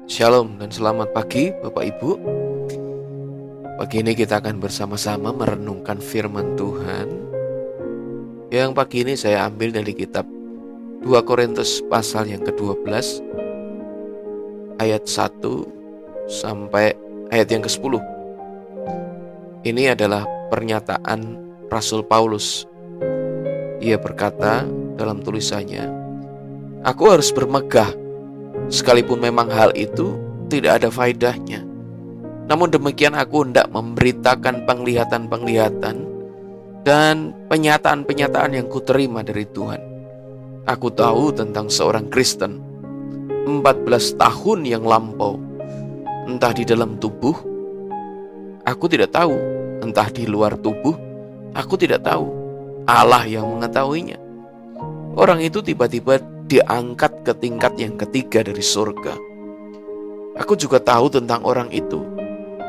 Shalom dan selamat pagi Bapak Ibu. Pagi ini kita akan bersama-sama merenungkan firman Tuhan. Yang pagi ini saya ambil dari kitab 2 Korintus pasal yang ke-12 ayat 1 sampai ayat yang ke-10. Ini adalah pernyataan Rasul Paulus. Ia berkata dalam tulisannya, "Aku harus bermegah, sekalipun memang hal itu tidak ada faedahnya. Namun demikian aku hendak memberitakan penglihatan-penglihatan dan penyataan-penyataan yang kuterima dari Tuhan. Aku tahu tentang seorang Kristen 14 tahun yang lampau, entah di dalam tubuh, aku tidak tahu, entah di luar tubuh, aku tidak tahu. Allah yang mengetahuinya. Orang itu tiba-tiba diangkat ke tingkat yang ketiga dari surga. Aku juga tahu tentang orang itu,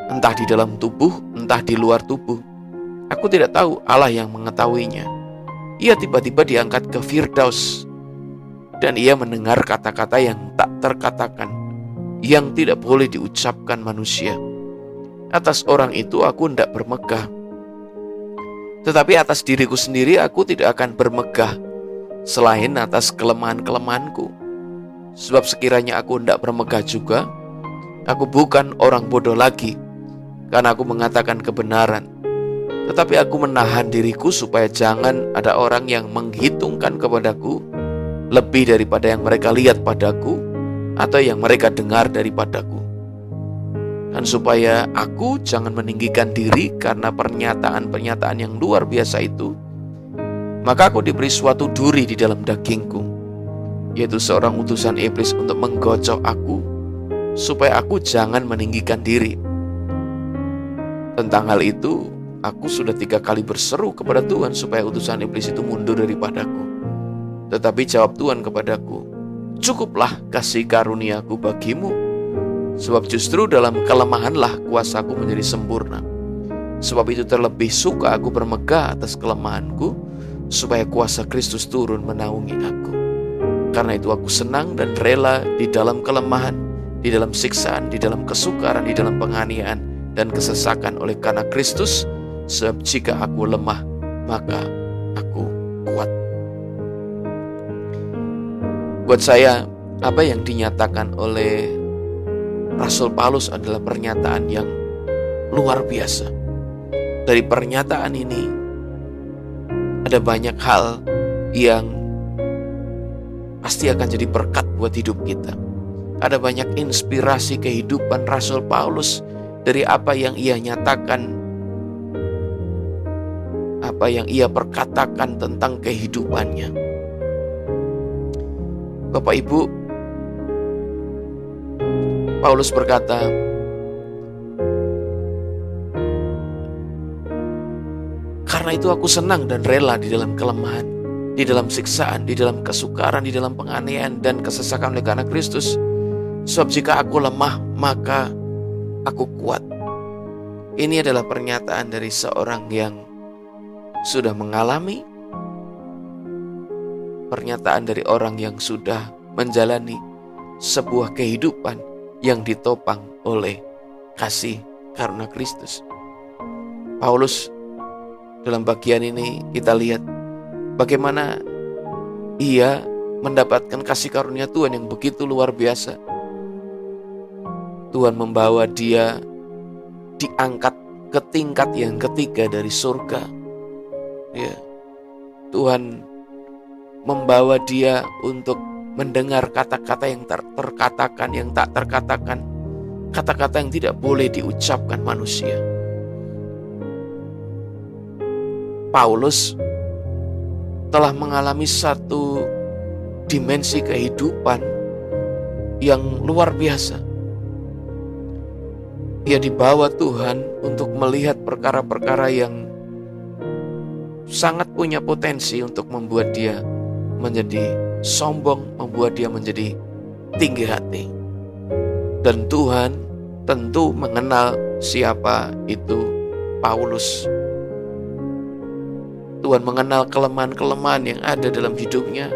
entah di dalam tubuh, entah di luar tubuh. Aku tidak tahu, Allah yang mengetahuinya. Ia tiba-tiba diangkat ke Firdaus, dan ia mendengar kata-kata yang tak terkatakan, yang tidak boleh diucapkan manusia. Atas orang itu aku hendak bermegah. Tetapi atas diriku sendiri aku tidak akan bermegah, selain atas kelemahan-kelemahanku. Sebab sekiranya aku hendak bermegah juga, aku bukan orang bodoh lagi, karena aku mengatakan kebenaran. Tetapi aku menahan diriku supaya jangan ada orang yang menghitungkan kepadaku lebih daripada yang mereka lihat padaku atau yang mereka dengar daripadaku. Dan supaya aku jangan meninggikan diri karena pernyataan-pernyataan yang luar biasa itu, maka aku diberi suatu duri di dalam dagingku, yaitu seorang utusan iblis untuk menggocok aku, supaya aku jangan meninggikan diri. Tentang hal itu, aku sudah 3 kali berseru kepada Tuhan supaya utusan iblis itu mundur daripadaku. Tetapi jawab Tuhan kepadaku, "Cukuplah kasih karuniaku bagimu, sebab justru dalam kelemahanlah kuasaku menjadi sempurna. Sebab itu terlebih suka aku bermegah atas kelemahanku, supaya kuasa Kristus turun menaungi aku. Karena itu aku senang dan rela di dalam kelemahan, di dalam siksaan, di dalam kesukaran, di dalam penganiayaan dan kesesakan oleh karena Kristus. Sebab jika aku lemah, maka aku kuat." Buat saya, apa yang dinyatakan oleh Rasul Paulus adalah pernyataan yang luar biasa. Dari pernyataan ini ada banyak hal yang pasti akan jadi berkat buat hidup kita. Ada banyak inspirasi kehidupan Rasul Paulus dari apa yang ia nyatakan, apa yang ia perkatakan tentang kehidupannya. Bapak Ibu, Paulus berkata, "Karena itu aku senang dan rela di dalam kelemahan, di dalam siksaan, di dalam kesukaran, di dalam penganiayaan dan kesesakan oleh karena Kristus. Sebab jika aku lemah, maka aku kuat." Ini adalah pernyataan dari seorang yang sudah mengalami, pernyataan dari orang yang sudah menjalani sebuah kehidupan yang ditopang oleh kasih karena Kristus. Paulus dalam bagian ini kita lihat bagaimana ia mendapatkan kasih karunia Tuhan yang begitu luar biasa. Tuhan membawa dia diangkat ke tingkat yang ketiga dari surga. Ya, Tuhan membawa dia untuk mendengar kata-kata yang terkatakan, yang tak terkatakan, kata-kata yang tidak boleh diucapkan manusia. Paulus telah mengalami satu dimensi kehidupan yang luar biasa. Ia dibawa Tuhan untuk melihat perkara-perkara yang sangat punya potensi untuk membuat dia menjadi sombong, membuat dia menjadi tinggi hati. Dan Tuhan tentu mengenal siapa itu Paulus. Tuhan mengenal kelemahan-kelemahan yang ada dalam hidupnya.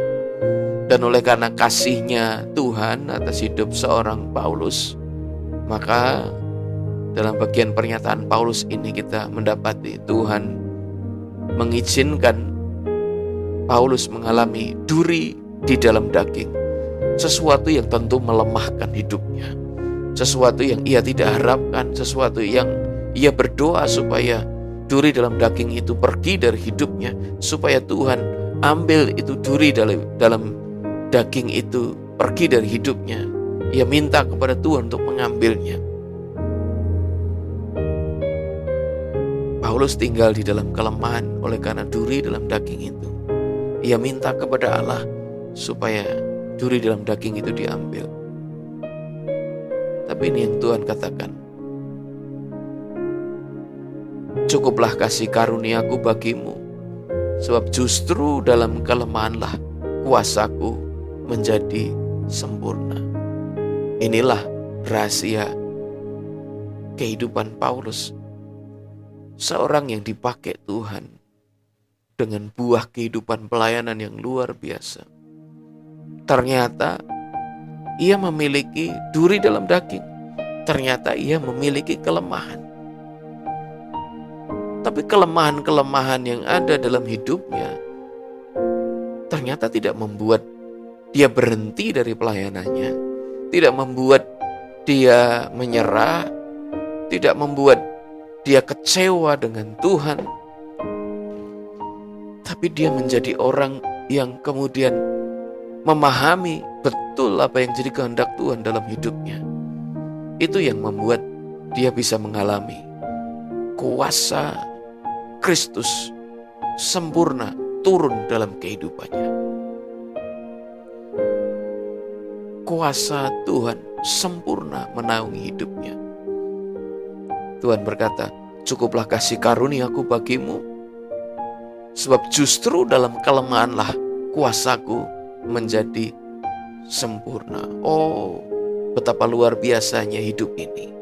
Dan oleh karena kasih-Nya Tuhan atas hidup seorang Paulus, maka dalam bagian pernyataan Paulus ini kita mendapati Tuhan mengizinkan Paulus mengalami duri di dalam daging. Sesuatu yang tentu melemahkan hidupnya, sesuatu yang ia tidak harapkan, sesuatu yang ia berdoa supaya duri dalam daging itu pergi dari hidupnya, supaya Tuhan ambil itu duri dalam daging itu pergi dari hidupnya. Ia minta kepada Tuhan untuk mengambilnya. Paulus tinggal di dalam kelemahan oleh karena duri dalam daging itu. Ia minta kepada Allah supaya duri dalam daging itu diambil. Tapi ini yang Tuhan katakan, cukuplah kasih karuniaku bagimu, sebab justru dalam kelemahanlah kuasaku menjadi sempurna. Inilah rahasia kehidupan Paulus, seorang yang dipakai Tuhan dengan buah kehidupan pelayanan yang luar biasa. Ternyata ia memiliki duri dalam daging. Ternyata ia memiliki kelemahan. Tapi kelemahan-kelemahan yang ada dalam hidupnya ternyata tidak membuat dia berhenti dari pelayanannya, tidak membuat dia menyerah, tidak membuat dia kecewa dengan Tuhan. Tapi dia menjadi orang yang kemudian memahami betul apa yang jadi kehendak Tuhan dalam hidupnya. Itu yang membuat dia bisa mengalami kuasa Kristus sempurna turun dalam kehidupannya. Kuasa Tuhan sempurna menaungi hidupnya. Tuhan berkata, cukuplah kasih karuniaku bagimu, sebab justru dalam kelemahanlah kuasaku menjadi sempurna. Oh, betapa luar biasanya hidup ini.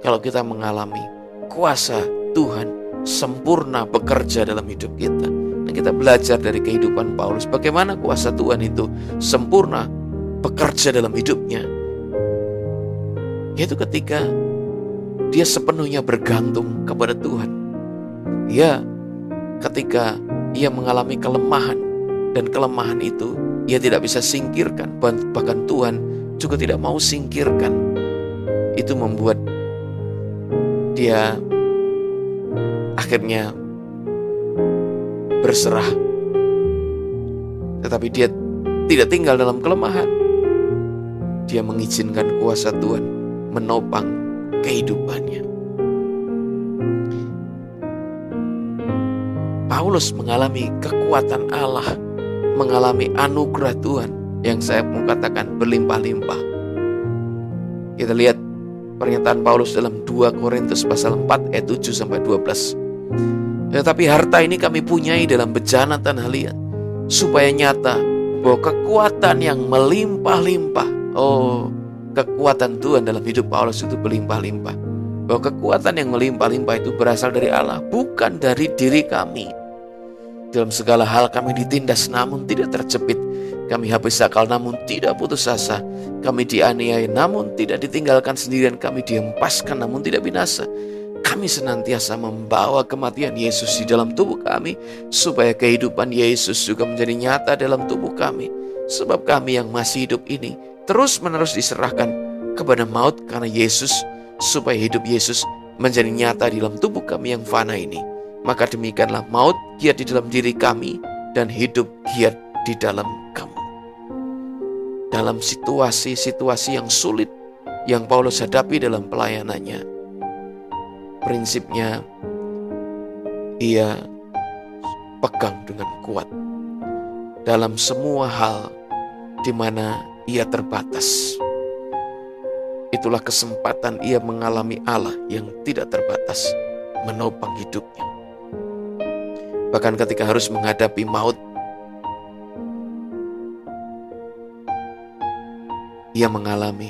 Kalau kita mengalami kuasa Tuhan sempurna bekerja dalam hidup kita. Dan kita belajar dari kehidupan Paulus, bagaimana kuasa Tuhan itu sempurna bekerja dalam hidupnya. Yaitu ketika dia sepenuhnya bergantung kepada Tuhan. Ya, ketika ia mengalami kelemahan, dan kelemahan itu ia tidak bisa singkirkan, bahkan Tuhan juga tidak mau singkirkan. Itu membuat dia akhirnya berserah. Tetapi dia tidak tinggal dalam kelemahan. Dia mengizinkan kuasa Tuhan menopang kehidupannya. Paulus mengalami kekuatan Allah, mengalami anugerah Tuhan yang saya mau katakan berlimpah-limpah. Kita lihat pernyataan Paulus dalam 2 Korintus pasal 4 ayat 7 sampai 12. Tetapi harta ini kami punyai dalam bejana tanah liat, supaya nyata bahwa kekuatan yang melimpah-limpah. Oh, kekuatan Tuhan dalam hidup Paulus itu berlimpah-limpah. Bahwa kekuatan yang melimpah-limpah itu berasal dari Allah, bukan dari diri kami. Dalam segala hal kami ditindas namun tidak terjepit. Kami habis akal namun tidak putus asa. Kami dianiaya namun tidak ditinggalkan sendirian. Kami dihempaskan namun tidak binasa. Kami senantiasa membawa kematian Yesus di dalam tubuh kami, supaya kehidupan Yesus juga menjadi nyata dalam tubuh kami. Sebab kami yang masih hidup ini terus-menerus diserahkan kepada maut karena Yesus, supaya hidup Yesus menjadi nyata di dalam tubuh kami yang fana ini. Maka demikianlah maut giat di dalam diri kami, dan hidup giat di dalam kamu. Dalam situasi-situasi yang sulit yang Paulus hadapi dalam pelayanannya, prinsipnya ia pegang dengan kuat dalam semua hal di mana ia terbatas. Itulah kesempatan ia mengalami Allah yang tidak terbatas menopang hidupnya. Bahkan ketika harus menghadapi maut, ia mengalami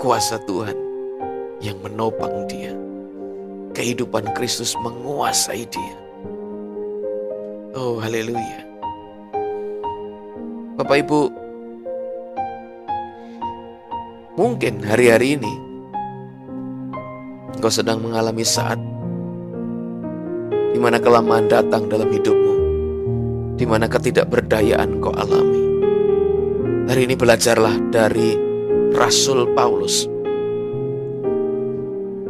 kuasa Tuhan yang menopang dia. Kehidupan Kristus menguasai dia. Oh, haleluya. Bapak Ibu, mungkin hari-hari ini engkau sedang mengalami saat di mana kelemahan datang dalam hidupmu, di mana ketidakberdayaan kau alami. Hari ini belajarlah dari Rasul Paulus.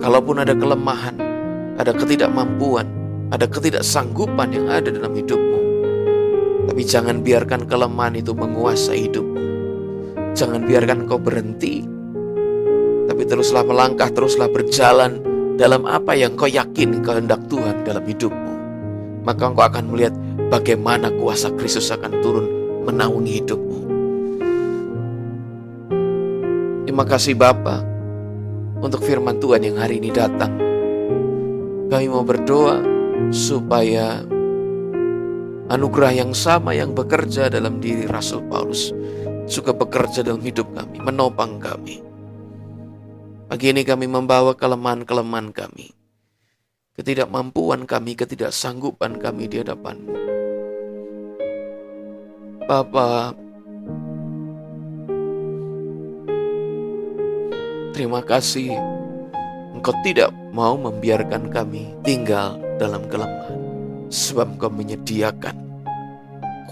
Kalaupun ada kelemahan, ada ketidakmampuan, ada ketidaksanggupan yang ada dalam hidupmu, tapi jangan biarkan kelemahan itu menguasai hidupmu. Jangan biarkan kau berhenti, tapi teruslah melangkah, teruslah berjalan dalam apa yang kau yakin kehendak Tuhan dalam hidupmu. Maka engkau akan melihat bagaimana kuasa Kristus akan turun menaungi hidupmu. Terima kasih Bapa untuk firman Tuhan yang hari ini datang. Kami mau berdoa supaya anugerah yang sama yang bekerja dalam diri Rasul Paulus juga bekerja dalam hidup kami, menopang kami. Pagi ini kami membawa kelemahan-kelemahan kami, ketidakmampuan kami, ketidaksanggupan kami di hadapan-Mu. Bapa, terima kasih Engkau tidak mau membiarkan kami tinggal dalam kelemahan, sebab Engkau menyediakan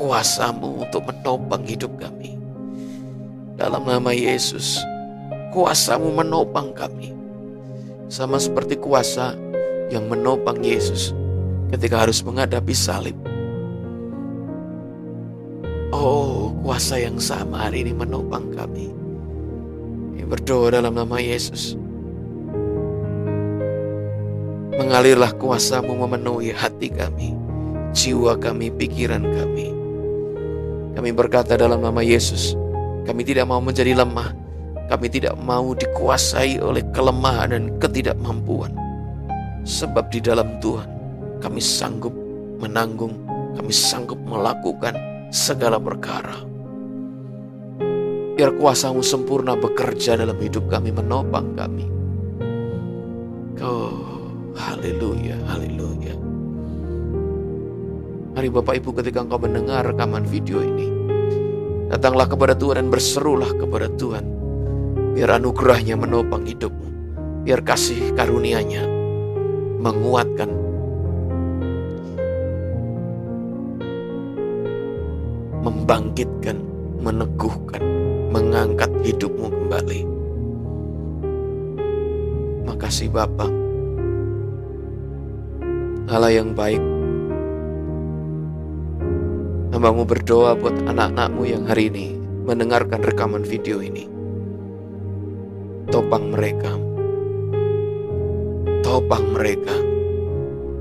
kuasa-Mu untuk menopang hidup kami. Dalam nama Yesus, kuasa-Mu menopang kami, sama seperti kuasa yang menopang Yesus ketika harus menghadapi salib. Oh, kuasa yang sama hari ini menopang kami. Berdoa dalam nama Yesus. Mengalirlah kuasa-Mu memenuhi hati kami, jiwa kami, pikiran kami. Kami berkata dalam nama Yesus, kami tidak mau menjadi lemah. Kami tidak mau dikuasai oleh kelemahan dan ketidakmampuan. Sebab di dalam Tuhan kami sanggup menanggung, kami sanggup melakukan segala perkara. Biar kuasa-Mu sempurna bekerja dalam hidup kami, menopang kami. Oh, haleluya, haleluya. Mari Bapak Ibu, ketika engkau mendengar rekaman video ini, datanglah kepada Tuhan dan berserulah kepada Tuhan. Biar anugerahnya menopang hidupmu. Biar kasih karunia-Nya menguatkan, membangkitkan, meneguhkan, mengangkat hidupmu kembali. Makasih Bapa, Allah yang baik. Hamba-Mu berdoa buat anak-anak-Mu yang hari ini mendengarkan rekaman video ini. Topang mereka, topang mereka.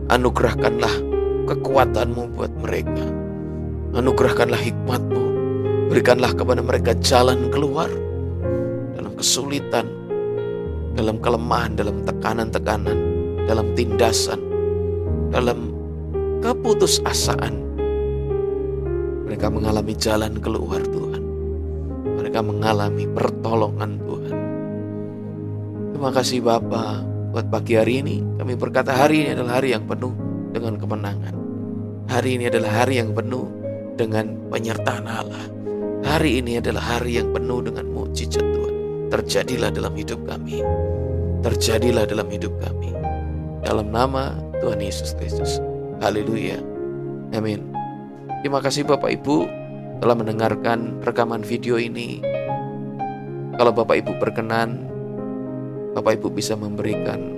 Anugerahkanlah kekuatan-Mu buat mereka. Anugerahkanlah hikmat-Mu. Berikanlah kepada mereka jalan keluar dalam kesulitan, dalam kelemahan, dalam tekanan-tekanan, dalam tindasan, dalam keputusasaan. Mereka mengalami jalan keluar Tuhan. Mereka mengalami pertolongan Tuhan. Terima kasih Bapa buat pagi hari ini. Kami berkata hari ini adalah hari yang penuh dengan kemenangan. Hari ini adalah hari yang penuh dengan penyertaan Allah. Hari ini adalah hari yang penuh dengan mukjizat Tuhan. Terjadilah dalam hidup kami. Terjadilah dalam hidup kami. Dalam nama Tuhan Yesus Kristus. Haleluya. Amin. Terima kasih Bapak Ibu telah mendengarkan rekaman video ini. Kalau Bapak Ibu berkenan, Bapak Ibu bisa memberikan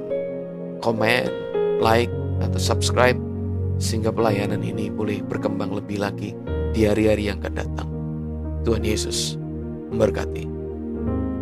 komen, like, atau subscribe, sehingga pelayanan ini boleh berkembang lebih lagi di hari-hari yang akan datang. Tuhan Yesus memberkati.